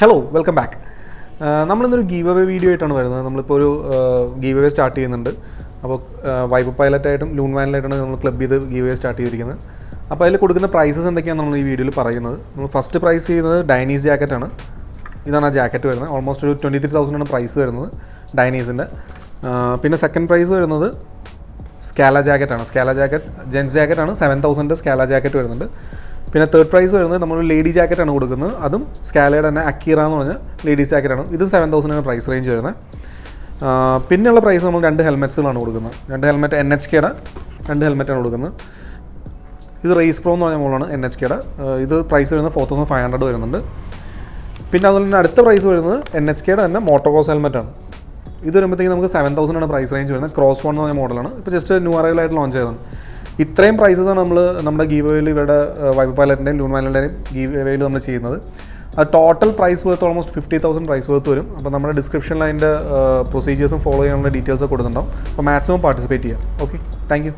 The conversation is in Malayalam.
Hello welcome back. നമ്മളിന്നൊരു ഗീവ് അവേ വീഡിയോ ആയിട്ടാണ് വരുന്നത്. നമ്മളിപ്പോൾ ഒരു ഗീവ് അവേ സ്റ്റാർട്ട് ചെയ്യുന്നുണ്ട്. അപ്പോൾ വൈപ്പർ പൈലറ്റായിട്ടും ലൂൺ വാനിലായിട്ടാണ് നമ്മൾ ക്ലബ് ചെയ്ത് ഗീവ് അവേ സ്റ്റാർട്ട് ചെയ്തിരിക്കുന്നത്. അപ്പോൾ അതിൽ കൊടുക്കുന്ന പ്രൈസസ് എന്തൊക്കെയാണ് നമ്മൾ ഈ വീഡിയോയിൽ പറയുന്നത്. നമ്മൾ ഫസ്റ്റ് പ്രൈസ് ചെയ്യുന്നത് ഡൈനീസ് ജാക്കറ്റാണ്. ഇതാണ് ആ ജാക്കറ്റ് വരുന്നത്. ഓൾമോസ്റ്റ് ഒരു 23,000 ആണ് പ്രൈസ് വരുന്നത് ഡൈനീസിൻ്റെ. പിന്നെ സെക്കൻഡ് പ്രൈസ് വരുന്നത് സ്കാല ജാക്കറ്റാണ്. സ്കാല ജാക്കറ്റ് ജെൻസ് ജാക്കറ്റാണ്. 7,000 സ്കാല ജാക്കറ്റ് വരുന്നുണ്ട്. പിന്നെ തേർഡ് പ്രൈസ് വരുന്നത് നമ്മൾ ലേഡി ജാക്കറ്റാണ് കൊടുക്കുന്നത്. അതും സ്കാലയുടെ തന്നെ akkira എന്ന് പറഞ്ഞ ലേഡീസ് ജാക്കറ്റാണ്. ഇതും 7,000 പ്രൈസ് റേഞ്ച് വരുന്നത്. പിന്നെയുള്ള പ്രൈസ് നമ്മൾ 2 ഹെൽമെറ്റ്സുകളാണ് കൊടുക്കുന്നത്. 2 ഹെൽമെറ്റ് NHKയുടെ 2 ഹെൽമെറ്റാണ് കൊടുക്കുന്നത്. ഇത് റേസ് പ്രോ എന്ന് പറഞ്ഞ മോളാണ് NHKയുടെ. ഇത് പ്രൈസ് വരുന്നത് 4,500 വരുന്നുണ്ട്. പിന്നെ അതുപോലെ തന്നെ അടുത്ത പ്രൈസ് വരുന്നത് NHKയുടെ തന്നെ മോട്ടോക്രോസ് ഹെൽമെറ്റാണ്. ഇത് വരുമ്പോഴത്തേക്കും നമുക്ക് 7,000 ആണ് പ്രൈസ് റേഞ്ച് വരുന്നത്. ക്രോസ് 1 എന്ന് പറഞ്ഞ മോഡലാണ്. ഇപ്പോൾ ജസ്റ്റ് ന്യൂ അറൈവലായിട്ട് ലോഞ്ച് ചെയ്തതാണ്. ഇത്രയും പ്രൈസസാണ് നമ്മൾ നമ്മുടെ ഗീവ് അവേയിൽ ഇവരുടെ വൈപ്പർ പൈലറ്റിൻ്റെയും ലൂൺ വാനിലിൻ്റെയും ഗീവ് അവേയിൽ നമ്മൾ ചെയ്യുന്നത്. അത് total prize worth almost 50,000 prize worth വരും. അപ്പോൾ നമ്മുടെ ഡിസ്ക്രിപ്ഷനിൽ അതിൻ്റെ പ്രൊസീജിയേഴ്സും ഫോളോ ചെയ്യാനുള്ള ഡീറ്റെയിൽസ് കൊടുക്കുന്നുണ്ടാവും. അപ്പോൾ മാക്സിമം പാർട്ടിസിപ്പേറ്റ് ചെയ്യാം. Okay, thank you.